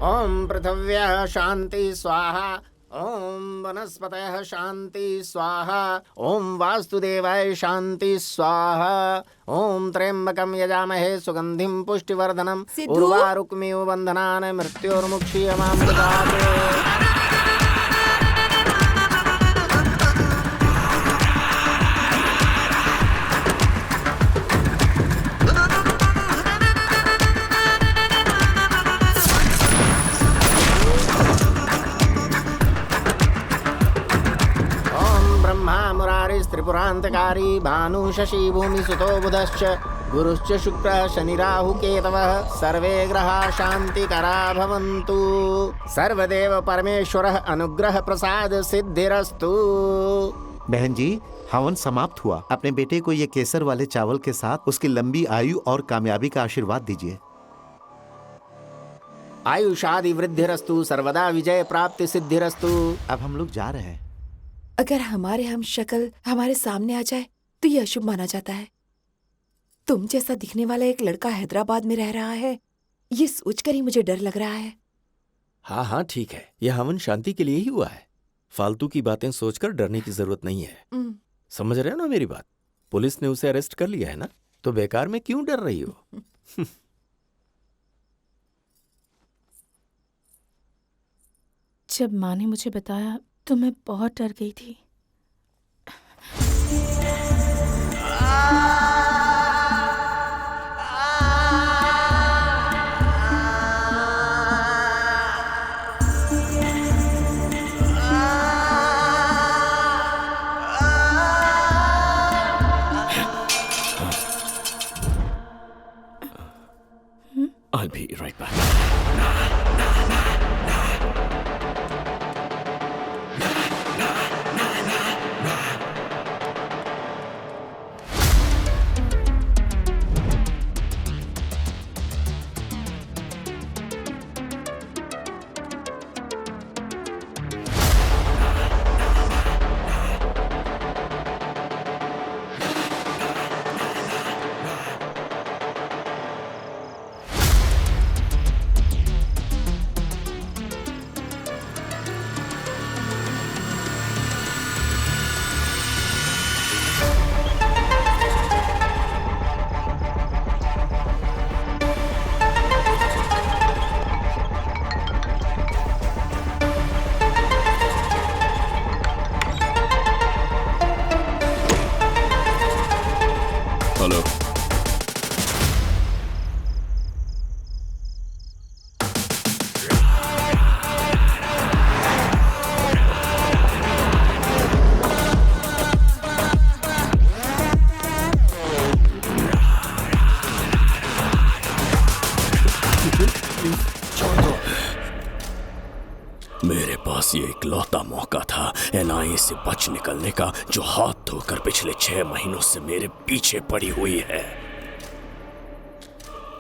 ओम पृथिव्यः शांति स्वाहा, ओम वनस्पतयः शांति स्वाहा, ओम वास्तुदेवाय शांति स्वाहा, ओम त्र्यंबकं यजामहे सुगंधिं पुष्टिवर्धनम् उर्वारुकमिव बन्धनान् मृत्योर्मुक्षीयमामृतात्। त्रिपुरांतकारी भानु शशि भूमि सुतो बुधश्च गुरुश्च शुक्रः शनि राहु केतवः सर्वे ग्रहाः शांतिकरा भवन्तु। सर्वदेव परमेश्वरः अनुग्रह प्रसाद सिद्धिरस्तु। बहन जी, हवन समाप्त हुआ। अपने बेटे को ये केसर वाले चावल के साथ उसकी लंबी आयु और कामयाबी का आशीर्वाद दीजिए। आयुषादि वृद्धिरस्तु, सर्वदा विजय प्राप्ति सिद्धिरस्तु। अब हम लोग जा रहे हैं। अगर हमारे हम शक्ल हमारे सामने आ जाए तो यह अशुभ माना जाता है। तुम जैसा दिखने वाला एक लड़का हैदराबाद में रह रहा है, ये सोचकर ही मुझे डर लग रहा है। हाँ हाँ ठीक है, यह हवन शांति के लिए ही हुआ है। फालतू की बातें सोचकर डरने की जरूरत नहीं है। समझ रहे हो ना मेरी बात? पुलिस ने उसे अरेस्ट कर लिया है ना, तो बेकार में क्यों डर रही हो? जब माँ ने मुझे बताया तो मैं बहुत डर गई थी। I'll be right back. Hello, मेरे पास ये इकलौता मौका था एनआईए से बच निकलने का, जो हाथ धोकर पिछले 6 महीनों से मेरे पीछे पड़ी हुई है।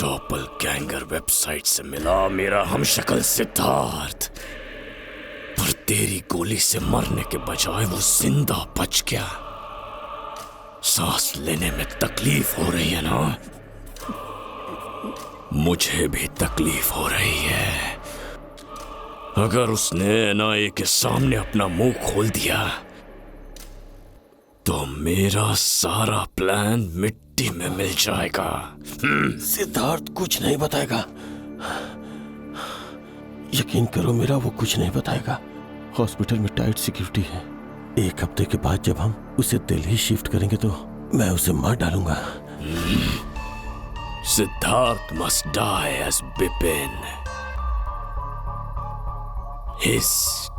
डॉपलगैंगर वेबसाइट से मिला मेरा हमशक्ल सिद्धार्थ, पर तेरी गोली से मरने के बजाय वो जिंदा बच गया। सांस लेने में तकलीफ हो रही है ना? मुझे भी तकलीफ हो रही है। अगर उसने एनआईए के सामने अपना मुंह खोल दिया तो मेरा सारा प्लान मिट्टी में मिल जाएगा। सिद्धार्थ कुछ नहीं बताएगा, यकीन करो मेरा, वो कुछ नहीं बताएगा। हॉस्पिटल में टाइट सिक्योरिटी है। 1 हफ्ते के बाद जब हम उसे दिल्ली शिफ्ट करेंगे तो मैं उसे मार डालूंगा। Siddharth must die as Bipin. His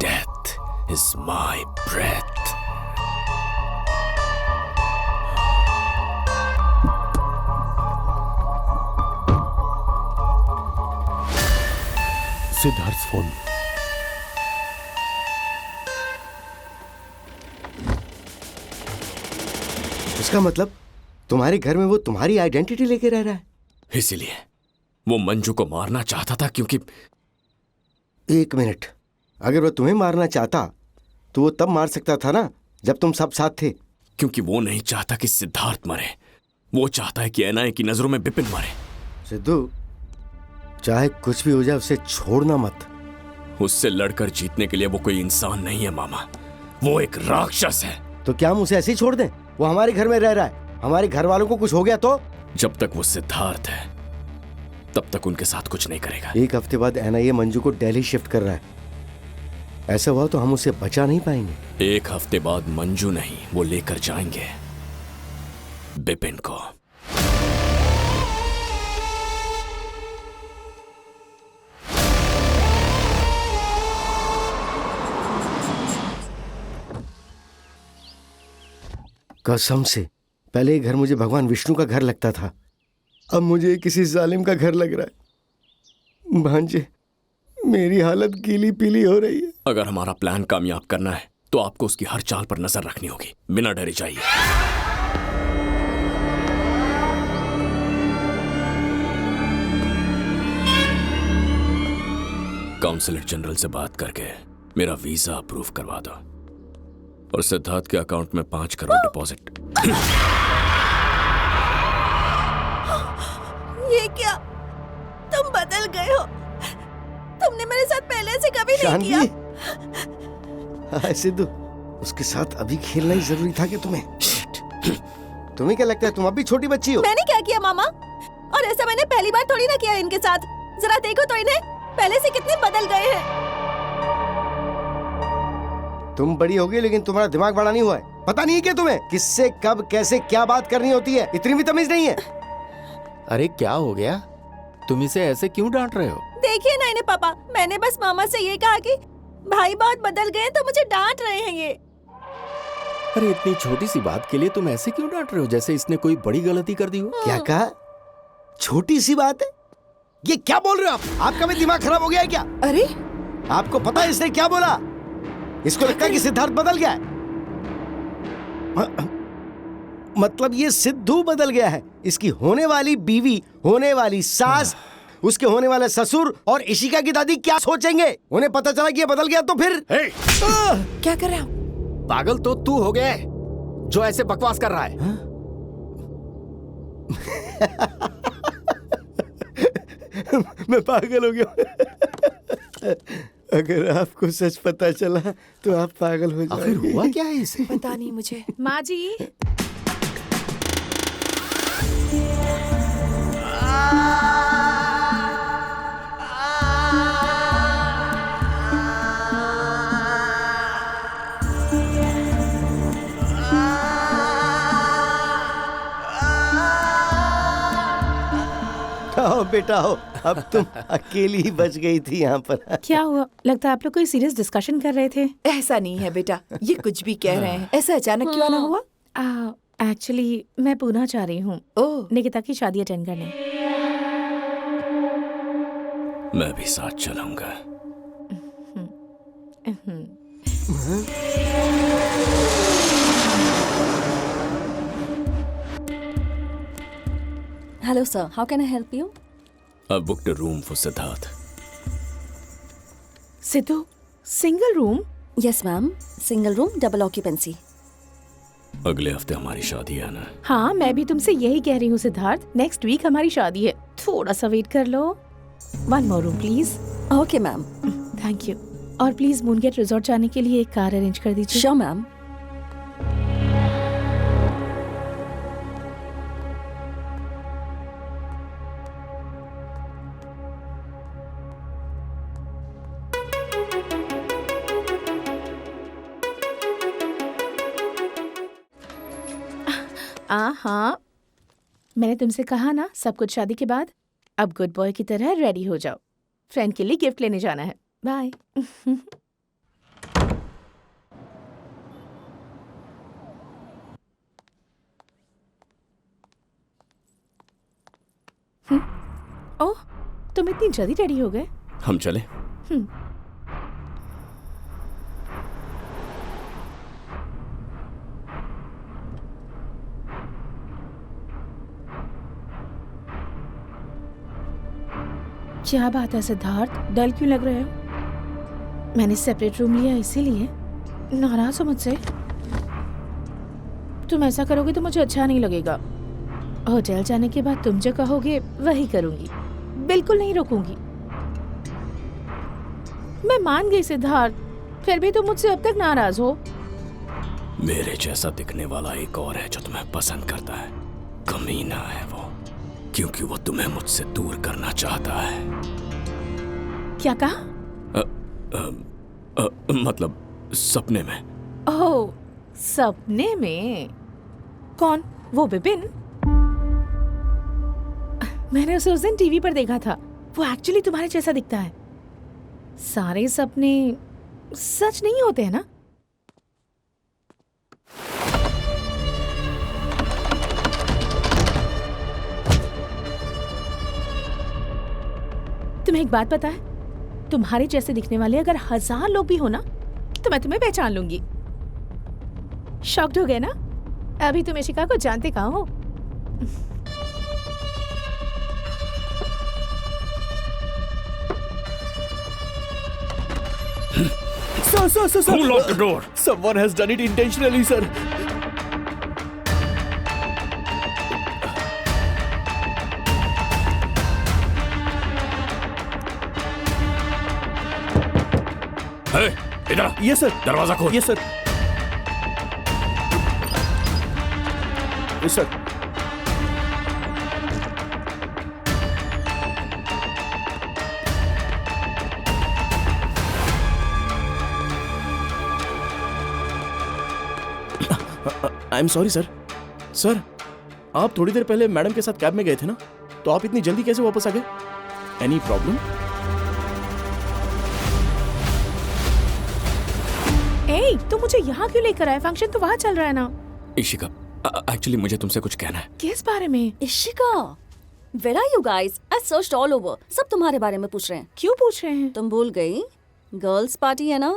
death is my breath. Siddharth phone. इसका मतलब तुम्हारे घर में वो तुम्हारी आइडेंटिटी लेके रह रहा है? इसीलिए वो मंजू को मारना चाहता था, क्योंकि 1 मिनट, अगर वो तुम्हें मारना चाहता तो वो तब मार सकता था ना, जब तुम सब साथ थे। क्योंकि वो नहीं चाहता कि सिद्धार्थ मरे, वो चाहता है कि एनआईए की नजरों में बिपिन मरे। सिद्धू, चाहे कुछ भी हो जाए उसे छोड़ना मत। उससे लड़कर जीतने के लिए वो कोई इंसान नहीं है मामा, वो एक राक्षस है। तो क्या हम उसे ऐसे ही छोड़ दें? वो हमारे घर में रह रहा है, हमारे घर वालों को कुछ हो गया तो? जब तक वो सिद्धार्थ है तब तक उनके साथ कुछ नहीं करेगा। 1 हफ्ते बाद NIA मंजू को दिल्ली शिफ्ट कर रहा है। ऐसा हुआ तो हम उसे बचा नहीं पाएंगे। 1 हफ्ते बाद मंजू नहीं, वो लेकर जाएंगे बिपिन को। कसम से पहले ये घर मुझे भगवान विष्णु का घर लगता था, अब मुझे किसी जालिम का घर लग रहा है। भांजे, मेरी हालत गीली पीली हो रही है। अगर हमारा प्लान कामयाब करना है तो आपको उसकी हर चाल पर नजर रखनी होगी, बिना डरे जाइए। काउंसलर जनरल से बात करके मेरा वीजा अप्रूव करवा दो और सिद्धार्थ के अकाउंट में 5 करोड़ डिपॉजिट। ये क्या? तुम बदल गए हो। तुमने मेरे साथ पहले से कभी नहीं किया। हाय सिद्धू, उसके साथ अभी खेलना ही जरूरी था कि तुम्हें? तुम्हें क्या लगता है तुम अभी छोटी बच्ची हो? मैंने क्या किया मामा? और ऐसा मैंने पहली बार थोड़ी ना किया इनके साथ। जरा देखो तो इन्हें, पहले से कितने बदल गए हैं। तुम बड़ी हो गई लेकिन तुम्हारा दिमाग बड़ा नहीं हुआ है। पता नहीं है क्या तुम्हें किससे कब कैसे क्या बात करनी होती है? इतनी भी तमीज नहीं है। अरे क्या हो गया? तुम इसे ऐसे क्यों डांट रहे हो? देखिए ना इन्हें पापा, मैंने बस मामा से ये कहा कि भाई बहुत बदल गए तो मुझे डांट रहे हैं ये। अरे इतनी छोटी सी बात के लिए तुम ऐसे क्यों डांट रहे हो, जैसे इसने कोई बड़ी गलती कर दी हो? क्या कहा? छोटी सी बात है? ये क्या बोल रहे हो आप? आपका भी दिमाग खराब हो गया है क्या? अरे आपको पता है इसने क्या बोला? इसको लगता है कि सिद्धार्थ बदल गया है। मतलब ये सिद्धू बदल गया है। इसकी होने वाली बीवी, होने वाली सास, उसके होने वाले ससुर और इशिका की दादी क्या सोचेंगे? उन्हें पता चला कि ये बदल गया तो फिर क्या कर रहे हो? पागल तो तू हो गया है जो ऐसे बकवास कर रहा है। मैं पागल हो गया। अगर आपको सच पता चला तो आप पागल हो जाएंगे। आखिर हुआ क्या है इसे? पता नहीं मुझे। माँ जी, आओ बेटा आओ, अब तुम अकेली ही बच गई थी यहाँ पर। क्या हुआ? लगता है आप लोग कोई सीरियस डिस्कशन कर रहे थे। ऐसा नहीं है बेटा, ये कुछ भी कह रहे हैं। ऐसा अचानक क्यों ना हुआ? एक्चुअली मैं पूना चाह रही हूँ ओह, निकिता की शादी अटेंड करने। मैं भी साथ चलूंगा। Hello, sir. How can I help you? I booked a room for Siddharth. Sidhu, single room? Yes, ma'am. Single room, double occupancy. अगले हफ्ते हमारी शादी है ना? हाँ, मैं भी तुमसे यही कह रही हूँ सिद्धार्थ। नेक्स्ट वीक हमारी शादी है, थोड़ा सा वेट कर लो। 1 more room please. Okay, ma'am. Thank you. और प्लीज मूनगेट रिजॉर्ट जाने के लिए एक कार अरेंज कर दीजिए। Sure, ma'am. हाँ, मैंने तुमसे कहा ना सब कुछ शादी के बाद। अब गुड बॉय की तरह रेडी हो जाओ, फ्रेंड के लिए गिफ्ट लेने जाना है। बाय। ओह, तुम इतनी जल्दी रेडी हो गए? हम चले? क्या बात है सिद्धार्थ, डल क्यों लग रहे हो? मैंने सेपरेट रूम लिया इसीलिए? नाराज हो मुझसे? तुम ऐसा करोगे तो मुझे अच्छा नहीं लगेगा। होटल जाने के बाद तुम जो कहोगे वही करूंगी। बिल्कुल नहीं रोकूंगी। मैं मान गई सिद्धार्थ, फिर भी तुम मुझसे अब तक नाराज हो। मेरे जैसा दिखने वाला एक और है जो तुम्हें पसंद करता है। कमीना है वो, क्योंकि वो तुम्हें मुझसे दूर करना चाहता है। क्या कहा? मतलब सपने में। ओह, सपने में? कौन? वो विपिन? मैंने उसे उस दिन टीवी पर देखा था। वो एक्चुअली तुम्हारे जैसा दिखता है। सारे सपने सच नहीं होते हैं ना? तुम्हें एक बात पता है? तुम्हारे जैसे दिखने वाले अगर 1000 लोग भी हो ना, तो मैं तुम्हें पहचान लूंगी। शॉक्ड हो गए ना? अभी तुम इशिका को जानते कहाँ हो? Sir. Who locked the door? Someone has done it intentionally, sir. Hey, इधर आ। Yes, sir. दरवाजा खोल। Yes, sir. Yes, sir. I am sorry sir. Sir, आप थोड़ी देर पहले मैडम के साथ कैब में गए थे ना, तो आप इतनी जल्दी कैसे वापस आ गए? Any problem? ए, तुम मुझे यहाँ क्यों लेकर आए? फंक्शन तो वहाँ चल रहा है ना। इशिका, एक्चुअली मुझे तुमसे कुछ कहना है। किस बारे में? Ishika, where are you guys? I searched all over. सब तुम्हारे बारे में पूछ रहे हैं। क्यों पूछ रहे हैं? तुम भूल गई? गर्ल्स पार्टी है ना?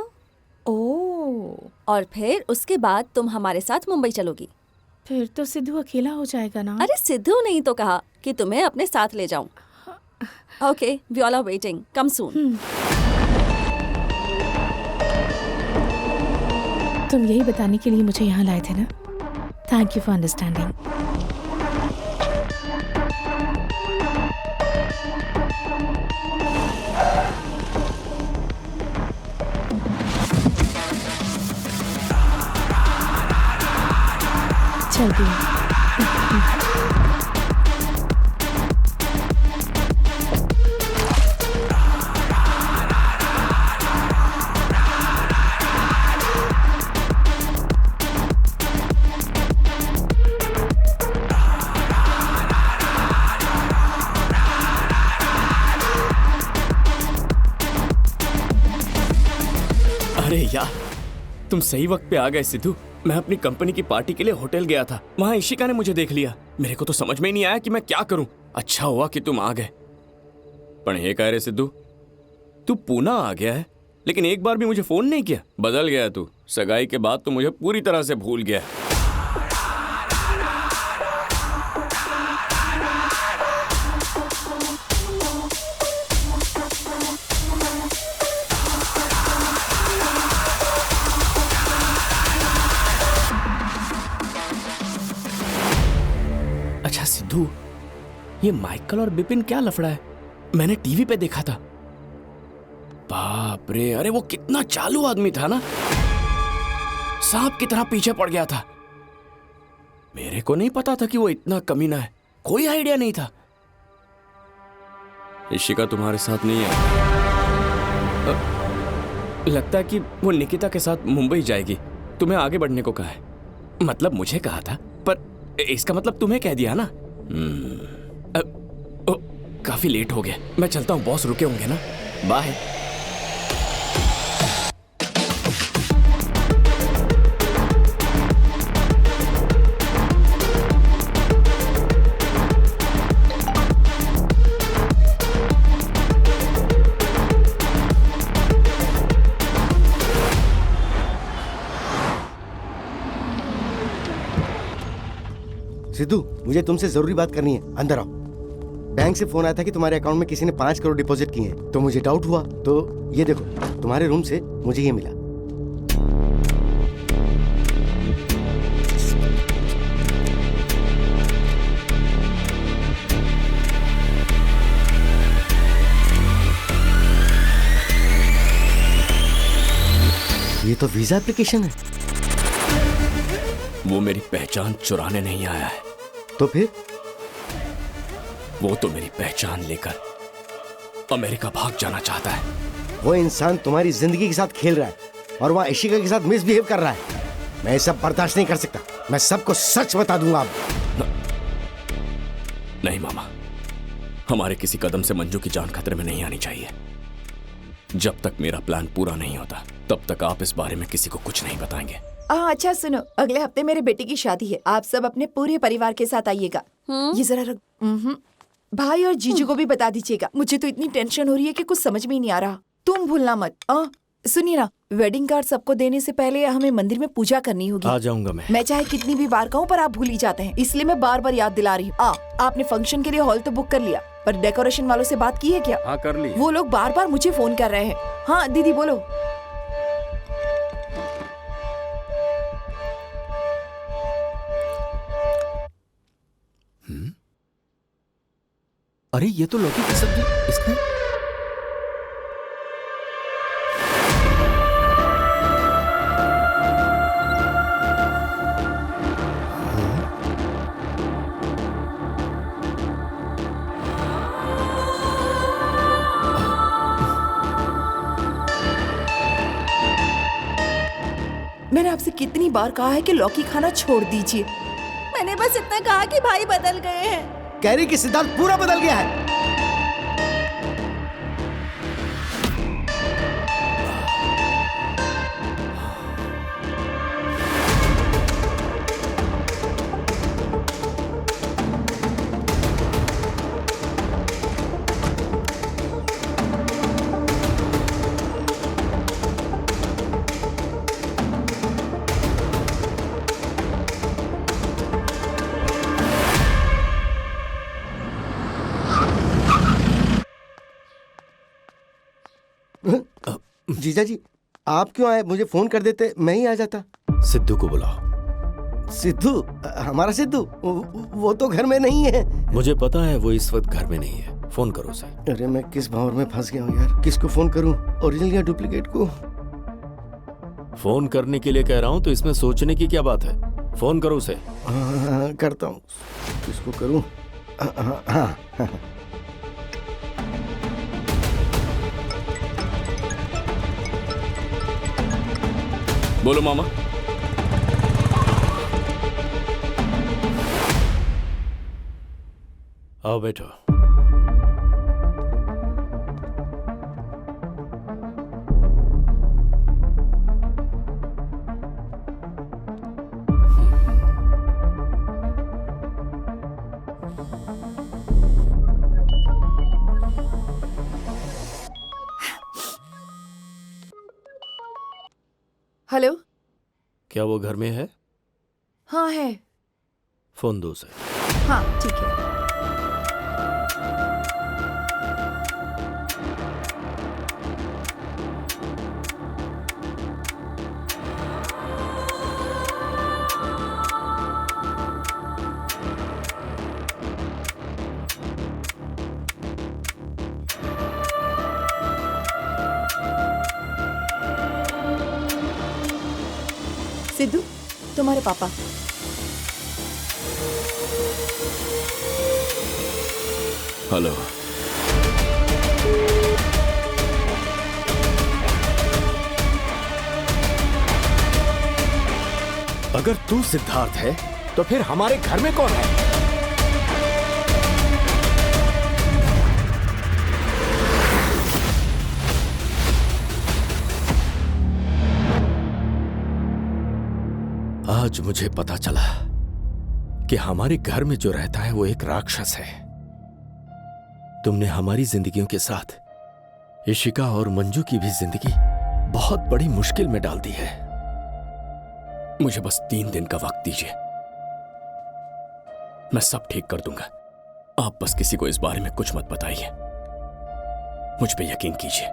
ओह, और फिर उसके बाद तुम हमारे साथ मुंबई चलोगी। फिर तो सिद्धू अकेला हो जाएगा ना? अरे सिद्धू नहीं तो कहा कि तुम्हें अपने साथ ले जाऊं। Okay, we all are waiting, come soon. तुम यही बताने के लिए मुझे यहाँ लाए थे ना? Thank you for understanding. चलती हूँ। अरे यार, तुम सही वक्त पे आ गए सिद्धू। मैं अपनी कंपनी की पार्टी के लिए होटल गया था। वहाँ इशिका ने मुझे देख लिया। मेरे को तो समझ में ही नहीं आया कि मैं क्या करूं। अच्छा हुआ कि तुम आ गए। पर ये कह रहे सिद्धू, तू पूना आ गया है, लेकिन एक बार भी मुझे फोन नहीं किया। बदल गया तू। सगाई के बाद तो मुझे पूरी तरह से भूल गया। अच्छा सिद्धू, ये माइकल और बिपिन क्या लफड़ा है? मैंने टीवी पे देखा था। बाप रे, अरे वो कितना चालू आदमी था ना, सांप की तरह पीछे पड़ गया था। मेरे को नहीं पता था कि वो इतना कमीना है। कोई आइडिया नहीं था। इशिका तुम्हारे साथ नहीं है। लगता है कि वो निकिता के साथ मुंबई जाएगी। तुम्हें आगे बढ़ने को कहा है। मतलब मुझे कहा था, पर इसका मतलब तुम्हें कह दिया ना। काफी लेट हो गया, मैं चलता हूँ। बॉस रुके होंगे ना। बाय। सिद्धू, मुझे तुमसे जरूरी बात करनी है, अंदर आओ। बैंक से फोन आया था कि तुम्हारे अकाउंट में किसी ने 5 करोड़ डिपॉजिट किए हैं, तो मुझे डाउट हुआ। तो ये देखो, तुम्हारे रूम से मुझे ये मिला। तो वीजा एप्लीकेशन है। वो मेरी पहचान चुराने नहीं आया है, तो फिर? वो तो मेरी पहचान लेकर अमेरिका भाग जाना चाहता है। वो इंसान तुम्हारी जिंदगी के साथ खेल रहा है और वहाँ इशिका के साथ मिसबिहेव कर रहा है। मैं ये सब बर्दाश्त नहीं कर सकता। मैं सबको सच बता दूंगा अब। नहीं मामा, हमारे किसी कदम से मंजू की जान खतरे में नहीं आनी चाहिए। जब तक मेरा प्लान पूरा नहीं होता तब तक आप इस बारे में किसी को कुछ नहीं बताएंगे। अच्छा सुनो, अगले हफ्ते मेरे बेटे की शादी है। आप सब अपने पूरे परिवार के साथ आइएगा। ये जरा रख। भाई और जीजू को भी बता दीजिएगा। मुझे तो इतनी टेंशन हो रही है कि कुछ समझ में ही नहीं आ रहा। तुम भूलना मत। सुनिए ना, वेडिंग कार्ड सबको देने से पहले हमें मंदिर में पूजा करनी होगी। आ जाऊंगा मैं चाहे कितनी भी बार कहूँ पर आप भूल ही जाते हैं, इसलिए मैं बार बार याद दिला रही हूँ। आपने फंक्शन के लिए हॉल तो बुक कर लिया, पर डेकोरेशन वालों से बात की है क्या? हाँ कर ली। वो लोग बार बार मुझे फोन कर रहे हैं। हाँ दीदी बोलो। अरे ये तो लौकी की सब्जी। इसमें मैंने आपसे कितनी बार कहा है कि लौकी खाना छोड़ दीजिए। मैंने बस इतना कहा कि भाई बदल गए हैं। कैरी की सिद्धांत पूरा बदल गया है। जीजा जी, आप क्यों आए? मुझे फोन कर देते, मैं ही आ जाता। सिद्धू को बुलाओ। सिद्धू? हमारा सिद्धू? वो तो घर में नहीं है। मुझे पता है वो इस वक्त घर में नहीं है। फोन करो उसे। अरे मैं किस भावर में फंस गया हूँ यार। किसको फोन करूँ, ओरिजिनल या डुप्लीकेट को? फोन करने के लिए कह रहा हूँ तो इसमें सोचने की क्या बात है? फोन करो उसे। हाँ, करता हूँ। किसको करूँ? हाँ। बोलो मामा। आओ बैठो। हेलो। क्या वो घर में है? हाँ है। फोन दो उसे। हाँ ठीक है। सिद्धू, तुम्हारे पापा। हेलो। अगर तू सिद्धार्थ है तो फिर हमारे घर में कौन है? आज मुझे पता चला कि हमारे घर में जो रहता है वो एक राक्षस है। तुमने हमारी जिंदगियों के साथ इशिका और मंजू की भी जिंदगी बहुत बड़ी मुश्किल में डाल दी है। मुझे बस 3 दिन का वक्त दीजिए, मैं सब ठीक कर दूंगा। आप बस किसी को इस बारे में कुछ मत बताइए, मुझ पे यकीन कीजिए।